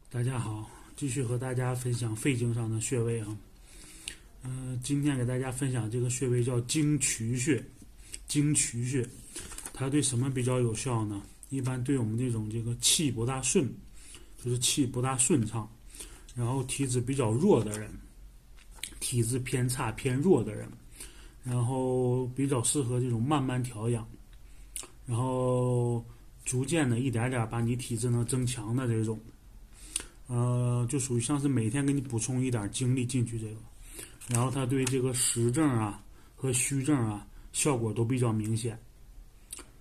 大家好，继续和大家分享肺经上的穴位啊。今天给大家分享这个穴位叫经渠穴。经渠穴，它对什么比较有效呢？一般对我们这种气不大顺，就是气不大顺畅，然后体质比较弱的人，体质偏差偏弱的人，然后比较适合这种慢慢调养，然后逐渐的一点点把你体质能增强的这种。就属于像是每天给你补充一点精力进去这个，然后它对这个实证啊和虚证啊效果都比较明显，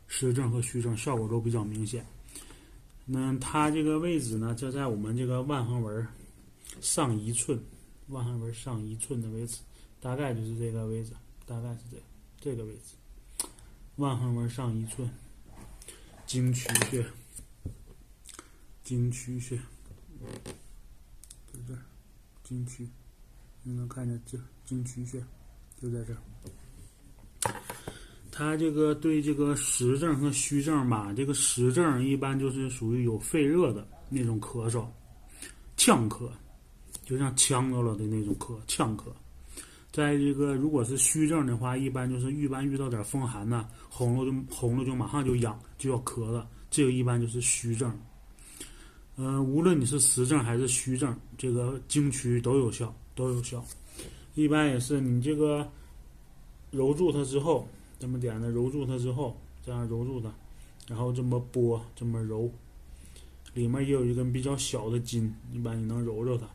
实证和虚证效果都比较明显。那它这个位置呢，就在我们这个腕横纹上1寸，腕横纹上1寸的位置，大概就是这个位置，大概是这个位置，腕横纹上1寸，经渠穴，经渠穴。在这儿，经渠，你能看见这经渠穴就在这儿。它这个对这个实证和虚证吧，这个实证一般就是属于有肺热的那种咳嗽，呛咳，就像呛到了的那种咳，呛咳。在这个如果是虚症的话，一般遇到点风寒呢，喉咙就马上就痒，就要咳了，这个一般就是虚症。无论你是实证还是虚证，这个经渠都有效，都有效。一般也是你这个揉住它之后，这么点的揉住它之后，这样揉住它，然后这么拨，这么揉，里面也有一根比较小的筋，一般你能揉着它，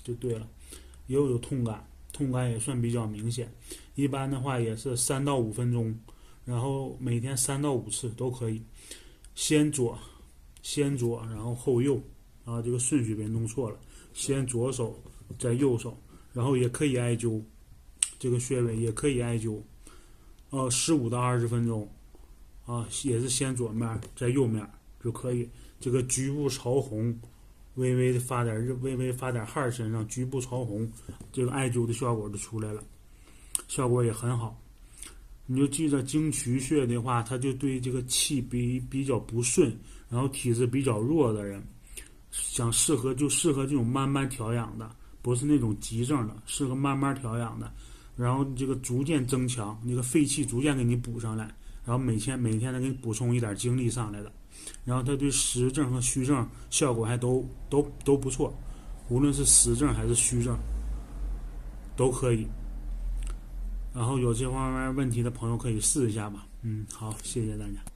就对了。也有痛感，痛感也算比较明显。一般的话也是3到5分钟，然后每天3到5次都可以。先左，然后后右，啊，这个顺序别弄错了。先左手，再右手，然后也可以艾灸，这个穴位也可以艾灸，15到20分钟，啊，也是先左面，再右面就可以。这个局部潮红，微微发点汗身上，局部潮红，这个艾灸的效果就出来了，效果也很好。你就记着经渠穴的话，它就对这个气比较不顺，然后体质比较弱的人，适合这种慢慢调养的，不是那种急症的，适合慢慢调养的，然后这个逐渐增强，那个肺气逐渐给你补上来，然后每天的给你补充一点精力上来的，然后它对实证和虚证效果还都不错，无论是实证还是虚证都可以。然后有这方面问题的朋友可以试一下吧。好，谢谢大家。